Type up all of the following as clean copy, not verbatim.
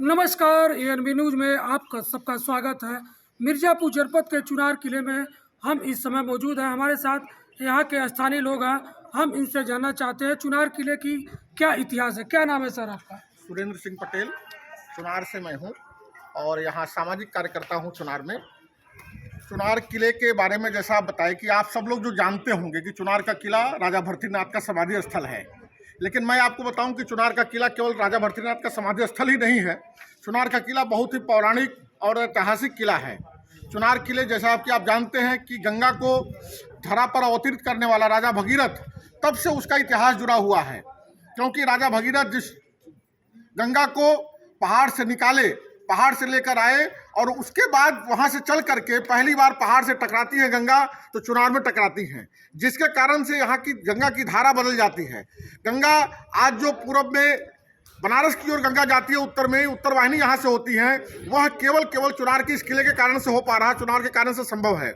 नमस्कार, ANB news में आपका सबका स्वागत है। मिर्ज़ापुर जनपद के चुनार किले में हम इस समय मौजूद हैं। हमारे साथ यहाँ के स्थानीय लोग हैं। हम इनसे जानना चाहते हैं चुनार किले की क्या इतिहास है। क्या नाम है सर आपका? सुरेंद्र सिंह पटेल, चुनार से मैं हूँ और यहाँ सामाजिक कार्यकर्ता हूँ चुनार में। चुनार किले के बारे में जैसा आप बताएं कि आप सब लोग जो जानते होंगे कि चुनार का किला राजा भर्तृनाथ का समाधि स्थल है, लेकिन मैं आपको बताऊं कि चुनार का किला केवल राजा भर्तृनाथ का समाधि स्थल ही नहीं है। चुनार का किला बहुत ही पौराणिक और ऐतिहासिक किला है। चुनार किले जैसा आप जानते हैं कि गंगा को धरा पर अवतरित करने वाला राजा भगीरथ, तब से उसका इतिहास जुड़ा हुआ है, क्योंकि राजा भगीरथ जिस गंगा को पहाड़ से निकाले, पहाड़ से लेकर आए और उसके बाद वहां से चल करके पहली बार पहाड़ से टकराती है गंगा, तो चुनार में टकराती हैं, जिसके कारण से यहाँ की गंगा की धारा बदल जाती है। गंगा आज जो पूरब में बनारस की ओर गंगा जाती है, उत्तर में उत्तर वाहिनी यहाँ से होती है, वह केवल चुनार के इस किले के कारण से हो पा रहा है, चुनार के कारण से संभव है।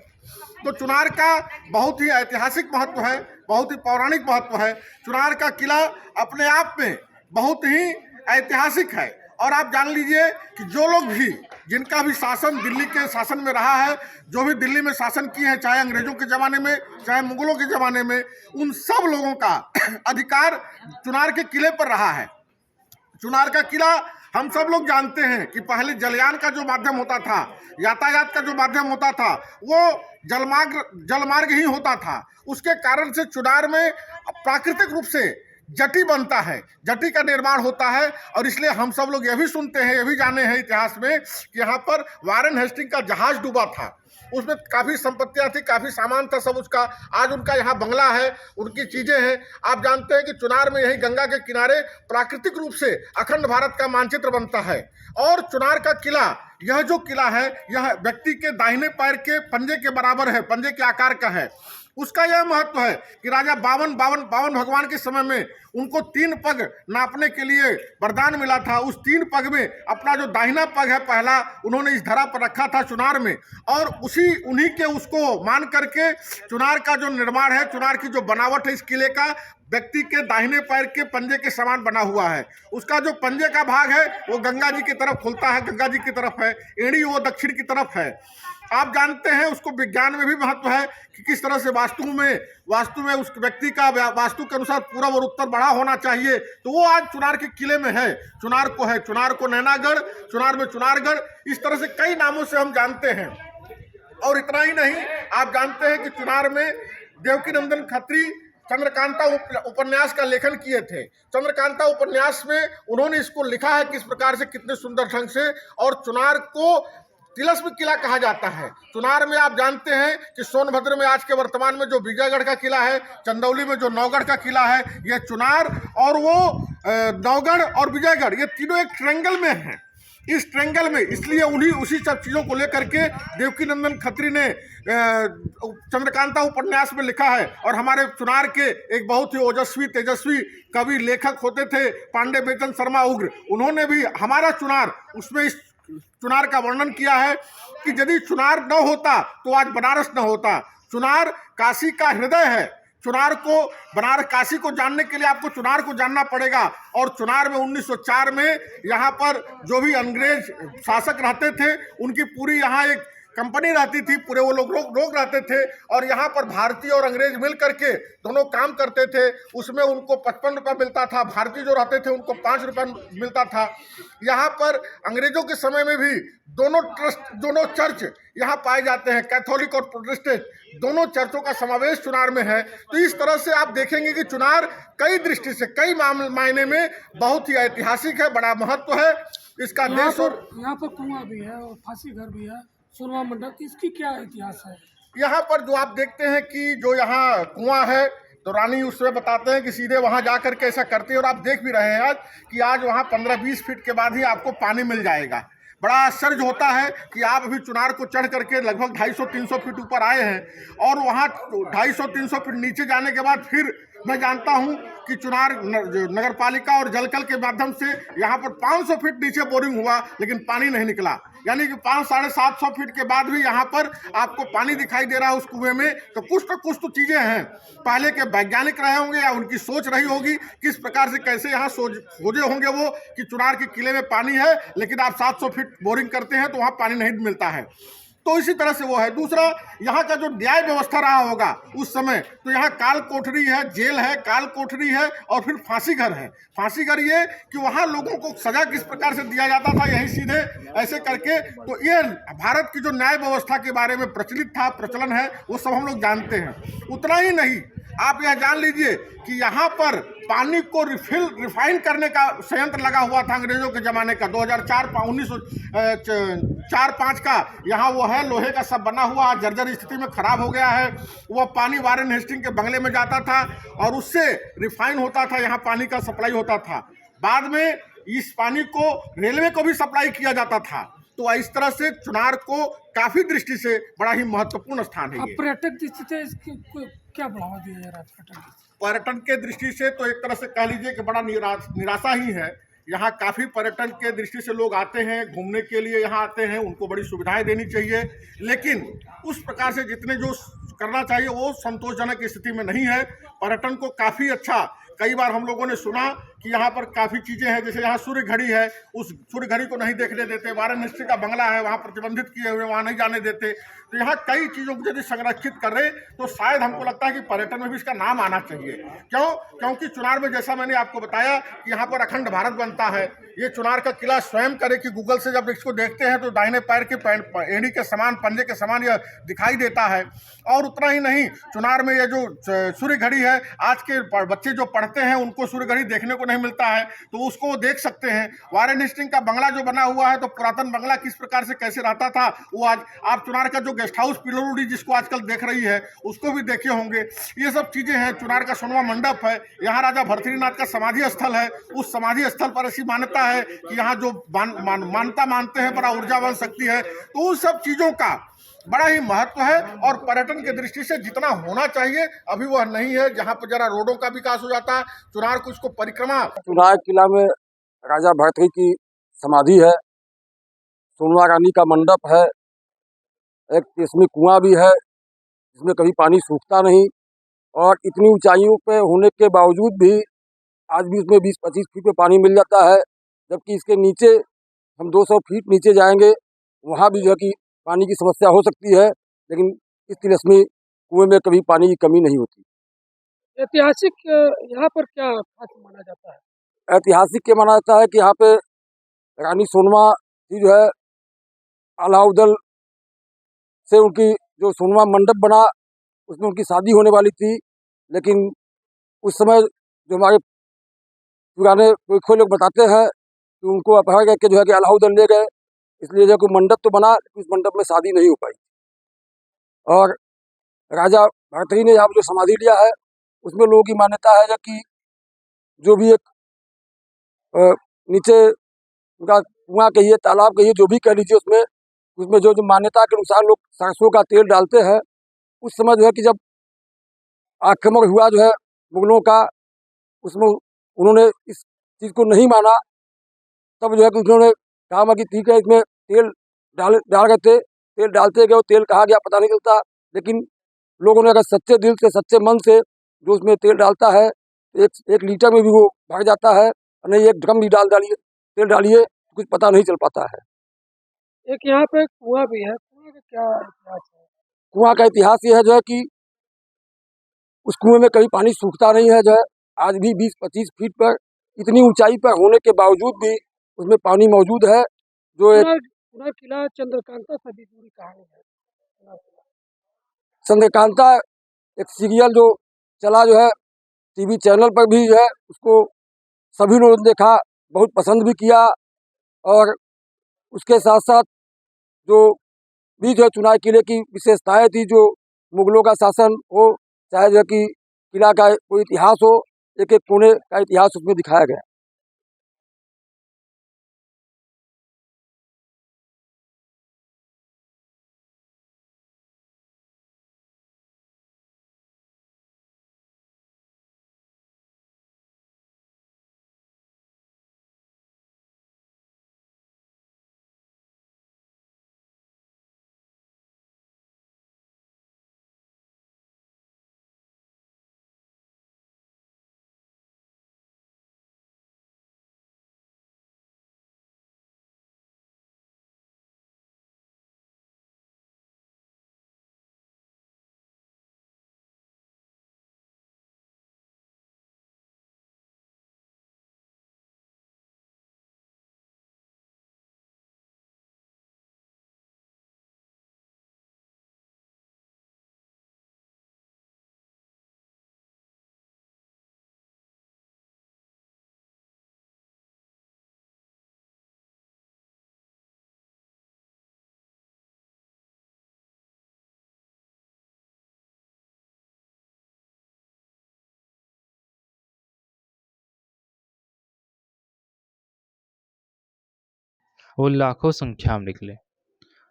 तो चुनार का बहुत ही ऐतिहासिक महत्व है, बहुत ही पौराणिक महत्व है। चुनार का किला अपने आप में बहुत ही ऐतिहासिक है। और आप जान लीजिए कि जो लोग भी, जिनका भी शासन दिल्ली के शासन में रहा है, जो भी दिल्ली में शासन किए हैं, चाहे अंग्रेजों के ज़माने में, चाहे मुगलों के ज़माने में, उन सब लोगों का अधिकार चुनार के किले पर रहा है। चुनार का किला हम सब लोग जानते हैं कि पहले जलयान का जो माध्यम होता था, यातायात का जो माध्यम होता था, वो जलमार्ग ही होता था। उसके कारण से चुनार में प्राकृतिक रूप से जटी बनता है, जटी का निर्माण होता है। और इसलिए हम सब लोग यह भी सुनते हैं, यह भी जाने हैं इतिहास में कि यहाँ पर वारेन हेस्टिंग का जहाज डूबा था, उसमें काफ़ी संपत्तियां थी, काफ़ी सामान था सब उसका। आज उनका यहाँ बंगला है, उनकी चीज़ें हैं। आप जानते हैं कि चुनार में यही गंगा के किनारे प्राकृतिक रूप से अखंड भारत का मानचित्र बनता है। और चुनार का किला, यह जो किला है, यह व्यक्ति के दाहिने पैर के पंजे के बराबर है, पंजे के आकार का है। उसका यह महत्व है कि राजा बावन भगवान के समय में उनको 3 पग नापने के लिए वरदान मिला था। उस 3 पग में अपना जो दाहिना पग है पहला, उन्होंने इस धरा पर रखा था चुनार में, और उन्हीं के उसको मान करके चुनार का जो निर्माण है, चुनार की जो बनावट है इस किले का, व्यक्ति के दाहिने पैर के पंजे के समान बना हुआ है। उसका जो पंजे का भाग है वो गंगा जी की तरफ खुलता है, गंगा जी की तरफ है, एड़ी वो दक्षिण की तरफ है। आप जानते हैं उसको विज्ञान में भी महत्व है कि किस तरह से वास्तु में उस व्यक्ति का वास्तु के अनुसार पूरब और उत्तर बढ़ा होना चाहिए। तो वो आज चुनार के किले में है। चुनार को नैनागढ़, चुनार में चुनारगढ़, इस तरह से कई नामों से हम जानते हैं। और इतना ही नहीं, आप जानते हैं कि चुनार में देवकीनंदन खत्री चंद्रकांता उपन्यास का लेखन किए थे। चंद्रकांता उपन्यास में उन्होंने इसको लिखा है किस प्रकार से, कितने सुंदर ढंग से। और चुनार को तिलस्म किला कहा जाता है। चुनार में आप जानते हैं कि सोनभद्र में आज के वर्तमान में जो विजयगढ़ का किला है, चंदौली में जो नौगढ़ का किला है, यह चुनार और वो नौगढ़ और विजयगढ़, ये तीनों एक ट्रायंगल में हैं। इस ट्रायंगल में इसलिए उसी सब चीज़ों को लेकर के देवकीनंदन खत्री ने चंद्रकांता उपन्यास में लिखा है। और हमारे चुनार के एक बहुत ही ओजस्वी तेजस्वी कवि लेखक होते थे पांडे बेचन शर्मा उग्र, उन्होंने भी हमारा चुनार, उसमें इस चुनार का वर्णन किया है कि यदि चुनार न होता तो आज बनारस न होता। चुनार काशी का हृदय है। चुनार को, बनारस काशी को जानने के लिए आपको चुनार को जानना पड़ेगा। और चुनार में 1904 में यहाँ पर जो भी अंग्रेज शासक रहते थे उनकी पूरी यहाँ एक कंपनी रहती थी, पूरे वो लोग रहते थे और यहाँ पर भारतीय और अंग्रेज मिल करके दोनों काम करते थे। उसमें उनको 55 रुपये मिलता था, भारतीय जो रहते थे उनको 5 रुपये मिलता था। यहाँ पर अंग्रेजों के समय में भी दोनों चर्च यहाँ पाए जाते हैं, कैथोलिक और प्रोटेस्टेंट दोनों चर्चों का समावेश चुनार में है। तो इस तरह से आप देखेंगे कि चुनार कई दृष्टि से, कई मायने में बहुत ही ऐतिहासिक है, बड़ा महत्व है इसका देश। और यहाँ पर कुआं भी है और फांसी घर भी है, सोनवा मंडप, इसकी क्या इतिहास है? यहाँ पर जो आप देखते हैं कि जो यहाँ कुआं है तो रानी उसमें बताते हैं कि सीधे वहाँ जा करके ऐसा करते हैं। और आप देख भी रहे हैं आज कि आज वहाँ 15-20 फीट के बाद ही आपको पानी मिल जाएगा। बड़ा आश्चर्य होता है कि आप अभी चुनार को चढ़ करके लगभग 250-300 फीट ऊपर आए हैं और वहाँ 250-300 फीट नीचे जाने के बाद फिर मैं जानता हूँ कि चुनार नगर पालिका और जलकल के माध्यम से यहाँ पर 500 फीट नीचे बोरिंग हुआ लेकिन पानी नहीं निकला। यानी कि 500-750 फीट के बाद भी यहाँ पर आपको पानी दिखाई दे रहा है उस कुएं में। तो कुछ तो चीज़ें हैं, पहले के वैज्ञानिक रहे होंगे या उनकी सोच रही होगी किस प्रकार से कैसे यहाँ खोजे होंगे वो कि चुनार के किले में पानी है लेकिन आप 700 फीट बोरिंग करते हैं तो वहाँ पानी नहीं मिलता है। तो इसी तरह से वो है। दूसरा, यहाँ का जो न्याय व्यवस्था रहा होगा उस समय, तो यहाँ काल कोठरी है, जेल है, काल कोठरी है और फिर फांसी घर है। फांसी घर ये कि वहाँ लोगों को सजा किस प्रकार से दिया जाता था, यही सीधे ऐसे करके। तो ये भारत की जो न्याय व्यवस्था के बारे में प्रचलित था, प्रचलन है, वो सब हम लोग जानते हैं। उतना ही नहीं, आप यह जान लीजिए कि यहाँ पर पानी को रिफाइन करने का संयंत्र लगा हुआ था अंग्रेजों के ज़माने का। 1904-5 का यहाँ वो है, लोहे का सब बना हुआ, जर्जर स्थिति में खराब हो गया है। वह पानी वारेन हेस्टिंग के बंगले में जाता था और उससे रिफाइन होता था, यहाँ पानी का सप्लाई होता था। बाद में इस पानी को रेलवे को भी सप्लाई किया जाता था। तो इस तरह से चुनार को काफी दृष्टि से बड़ा ही महत्वपूर्ण स्थान है। पर्यटक दृष्टि से इसकी क्या बढ़ावा दिया जा रहा है? पर्यटन के दृष्टि से तो एक तरह से कह लीजिए कि बड़ा निराशा ही है। यहाँ काफ़ी पर्यटन के दृष्टि से लोग आते हैं, घूमने के लिए यहाँ आते हैं, उनको बड़ी सुविधाएं देनी चाहिए, लेकिन उस प्रकार से जितने जो करना चाहिए वो संतोषजनक स्थिति में नहीं है। पर्यटन को काफ़ी अच्छा, कई बार हम लोगों ने सुना कि यहाँ पर काफ़ी चीज़ें हैं, जैसे यहाँ सूर्य घड़ी है, उस सूर्य घड़ी को नहीं देखने देते। वारेन हेस्टिंग का बंगला है, वहाँ प्रतिबंधित किए हुए, वहाँ नहीं जाने देते। तो यहाँ कई चीज़ों को यदि संरक्षित कर रहे तो शायद हमको लगता है कि पर्यटन में भी इसका नाम आना चाहिए। क्योंकि चुनार में जैसा मैंने आपको बताया कि यहाँ पर अखंड भारत बनता है। ये चुनार का किला स्वयं करे कि गूगल से जब इसको देखते हैं तो दाहिने पैर के एड़ी के समान, पंजे के समान यह दिखाई देता है। और उतना ही नहीं, चुनार में ये जो सूर्य घड़ी है, आज के बच्चे जो पढ़ते हैं उनको सूर्य घड़ी देखने को नहीं मिलता है, तो उसको वो देख सकते हैं। वारेन हेस्टिंग का बंगला जो बना हुआ है, तो पुरातन बंगला किस प्रकार से कैसे रहता था वो आज आप चुनार का जो गेस्ट हाउस पिलोरुडी जिसको आजकल देख रही है उसको भी देखे होंगे। ये सब चीजें हैं। चुनार का सोनवा मंडप है, यहाँ राजा भर्तृहरिनाथ का समाधि स्थल है। उस समाधि स्थल पर ऐसी मान्यता है कि यहाँ जो मानता मानते हैं बड़ा ऊर्जावान शक्ति है। तो उन सब चीजों का बड़ा ही महत्व है और पर्यटन की दृष्टि से जितना होना चाहिए अभी वह नहीं है। जहाँ पर जरा रोडों का विकास हो जाता है, चुनार को इसको परिक्रमा। चुनार किला में राजा भर्तृहरि की समाधि है, सोनवा रानी का मंडप है, एक इसमें कुआं भी है जिसमें कभी पानी सूखता नहीं। और इतनी ऊंचाइयों पे होने के बावजूद भी आज भी इसमें 20-25 फीट पे पानी मिल जाता है, जबकि इसके नीचे हम 200 फीट नीचे जाएंगे, वहाँ भी जो है कि पानी की समस्या हो सकती है, लेकिन इस तिलस्मी कुएं में कभी पानी की कमी नहीं होती। ऐतिहासिक यहाँ पर क्या खास माना जाता है? ऐतिहासिक ये माना जाता है कि यहाँ पे रानी सोनवा जी जो है अलाउद्दीन से उनकी जो सोनवा मंडप बना उसमें उनकी शादी होने वाली थी, लेकिन उस समय जो हमारे पुराने पुरखों लोग बताते हैं कि उनको अपहर करके जो है कि अलाउद्दीन ले गए, इसलिए जो कोई मंडप तो बना लेकिन उस मंडप में शादी नहीं हो पाई। और राजा भर्तृहरि ने यहाँ जो समाधि लिया है उसमें लोगों की मान्यता है कि जो भी एक नीचे उनका कुआं कहिए, तालाब कहिए, जो भी कह लीजिए, उसमें जो मान्यता के अनुसार लोग सरसों का तेल डालते हैं। उस समय जो है कि जब आक्रमण हुआ जो है मुगलों का, उसमें उन्होंने इस चीज़ को नहीं माना। तब जो है कि उन्होंने कहा कि ठीक है, इसमें तेल डाल गए थे, तेल डालते गए, तेल कहाँ गया पता नहीं चलता, लेकिन लोगों ने अगर सच्चे दिल से सच्चे मन से जो उसमें तेल डालता है, एक लीटर में भी वो भर जाता है, और नहीं एक ड्रम भी तेल डालिए, कुछ पता नहीं चल पाता है। एक यहाँ पे कुआं भी है, कुआं का क्या इतिहास है? कुआं का इतिहास ये है जो है कि उस कुएं में कभी पानी सूखता नहीं है, जो है आज भी 20-25 फीट पर इतनी ऊंचाई पर होने के बावजूद भी उसमें पानी मौजूद है। जो एक चुनार किला चंद्रकांता से भी जुड़ी कहानी है। चुनार किला चंद्रकांता एक सीरियल जो चला, जो है टीवी चैनल पर भी, जो है उसको सभी लोगों ने देखा, बहुत पसंद भी किया। और उसके साथ साथ जो भी जो है चुनार किले की विशेषताएं थी, जो मुगलों का शासन हो, चाहे जो है कि किला का कोई इतिहास हो, एक एक कोने का इतिहास उसमें दिखाया गया। वो लाखों संख्या में निकले।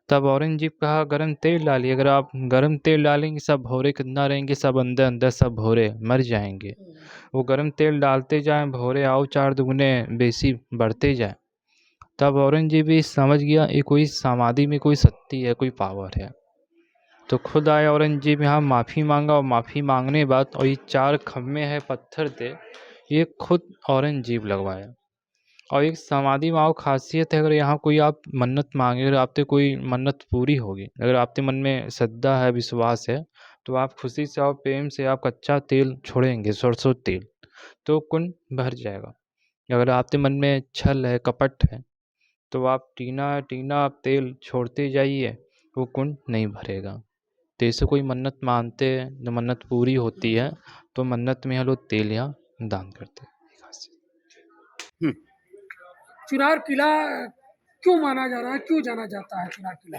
तब औरंगजेब कहा गरम तेल डालिए, अगर आप गरम तेल डालेंगे सब भौरे कितना रहेंगे, सब अंदर अंदर सब भौरे मर जाएंगे। वो गरम तेल डालते जाएं, भौरे आओ चार दुगने बेसी बढ़ते जाएं। तब औरंगजेब भी समझ गया ये कोई समाधि में कोई शक्ति है, कोई पावर है। तो खुद आए औरंगजेब यहाँ माफ़ी मांगा, और माफ़ी मांगने के बाद और ये 4 खम्भे हैं पत्थर थे, ये खुद औरंगजेब लगवाया। और एक समाधि में आओ खासियत है, अगर यहाँ कोई आप मन्नत मांगे, अगर आपसे कोई मन्नत पूरी होगी, अगर आपके मन में श्रद्धा है, विश्वास है, तो आप खुशी से और प्रेम से आप कच्चा तेल छोड़ेंगे, सरसों तेल, तो कुंड भर जाएगा। अगर आपके मन में छल है, कपट है, तो आप टीना टीना आप तेल छोड़ते जाइए, वो कुंड नहीं भरेगा। तो ऐसे कोई मन्नत मानते हैं, जो मन्नत पूरी होती है, तो मन्नत में हम लोग तेल यहाँ दान करते हैं। चुनार किला क्यों माना जा रहा है, क्यों जाना जाता है चुनार किला?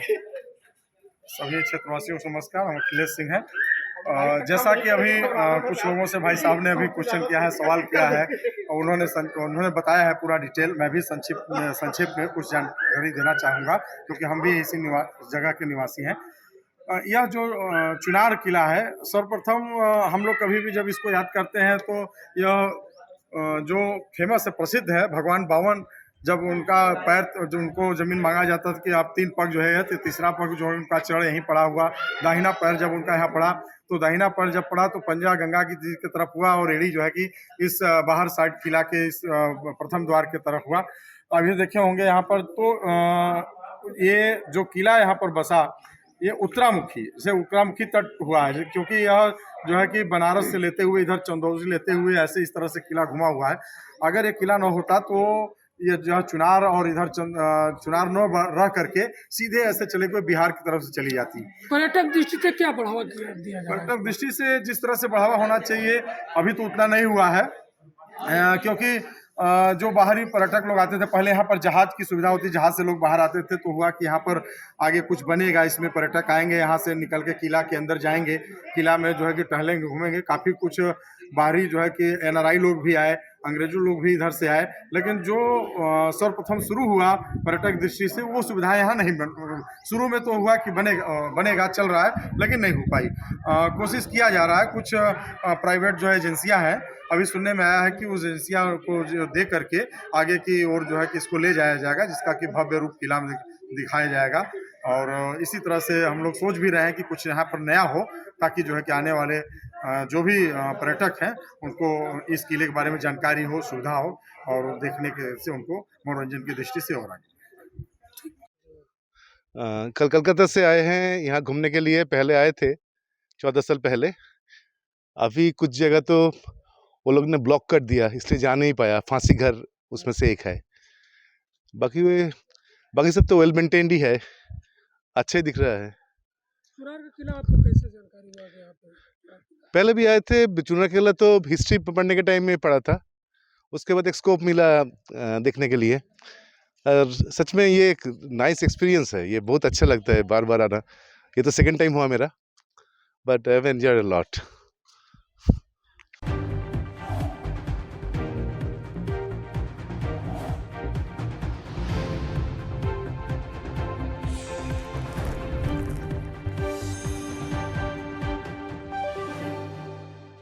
सभी क्षेत्रवासियों को नमस्कार। हम अखिलेश सिंह हैं। जैसा कि अभी कुछ लोगों से भाई साहब ने अभी क्वेश्चन किया है, सवाल किया है, और उन्होंने बताया है पूरा डिटेल। मैं भी संक्षेप में कुछ जानकारी देना चाहूँगा, क्योंकि हम भी इसी जगह के निवासी हैं। यह जो चुनार किला है, सर्वप्रथम हम लोग कभी भी जब इसको याद करते हैं तो यह जो फेमस है, प्रसिद्ध है, भगवान बावन जब उनका पैर, जो उनको ज़मीन मांगा जाता था कि आप 3 पग जो है, तो तीसरा पग जो है उनका चढ़ यहीं पड़ा हुआ। दाहिना पैर जब उनका यहाँ पड़ा, तो दाहिना पैर जब पड़ा तो पंजा गंगा की तरफ हुआ, और एड़ी जो है कि इस बाहर साइड किला के इस प्रथम द्वार की तरफ हुआ। अभी देखे होंगे यहाँ पर, तो ये जो किला यहाँ पर बसा, ये उत्तरामुखी से उत्तरामुखी तट हुआ है, क्योंकि यह जो है कि बनारस से लेते हुए इधर चंदौली लेते हुए ऐसे इस तरह से किला घुमा हुआ है। अगर ये किला न होता तो ये जो चुनार और इधर चुनार न रह करके सीधे ऐसे चले हुए बिहार की तरफ से चली जाती। पर्यटक दृष्टि से क्या बढ़ावा दिया जा रहा है? पर्यटक दृष्टि से जिस तरह से बढ़ावा होना चाहिए, अभी तो उतना नहीं हुआ है, क्योंकि जो बाहरी पर्यटक लोग आते थे, पहले यहाँ पर जहाज की सुविधा होती, जहाज से लोग बाहर आते थे, तो हुआ कि यहाँ पर आगे कुछ बनेगा, इसमें पर्यटक आएंगे, यहाँ से निकल के किला के अंदर जाएंगे, किला में जो है कि टहलेंगे, घूमेंगे। काफ़ी कुछ बाहरी जो है कि NRI लोग भी आए, अंग्रेजों लोग भी इधर से आए, लेकिन जो सर्वप्रथम शुरू हुआ पर्यटक दृष्टि से, वो सुविधा यहाँ नहीं शुरू में तो हुआ कि बनेगा, चल रहा है, लेकिन नहीं हो पाई। कोशिश किया जा रहा है, कुछ प्राइवेट जो है एजेंसियाँ हैं, अभी सुनने में आया है कि उस एजेंसियाँ को जो दे करके आगे की ओर जो है कि इसको ले जाया जाएगा, जिसका कि भव्य रूप किला में दिखाया जाएगा। और इसी तरह से हम लोग सोच भी रहे हैं कि कुछ यहाँ पर नया हो, ताकि जो है कि आने वाले जो भी पर्यटक हैं उनको इस किले के बारे में जानकारी हो, सुविधा हो, और देखने के से उनको मनोरंजन की दृष्टि से और आगे। कल कलकत्ता से आए हैं यहाँ घूमने के लिए। पहले आए थे 14 साल पहले। अभी कुछ जगह तो वो लोग ने ब्लॉक कर दिया, इसलिए जा नहीं पाया। फांसी घर उसमें से एक है। बाकी सब तो वेल मेंटेन्ड ही है, अच्छा ही दिख रहा है। चुनार का किला आपको कैसे जानकारी हुआ कि यहाँ पे? पहले भी आए थे। चुनार का किला तो हिस्ट्री पढ़ने के टाइम में पढ़ा था, उसके बाद एक स्कोप मिला देखने के लिए। और सच में ये एक नाइस एक्सपीरियंस है, ये बहुत अच्छा लगता है बार बार आना। ये तो सेकंड टाइम हुआ मेरा, but I have enjoyed a lot.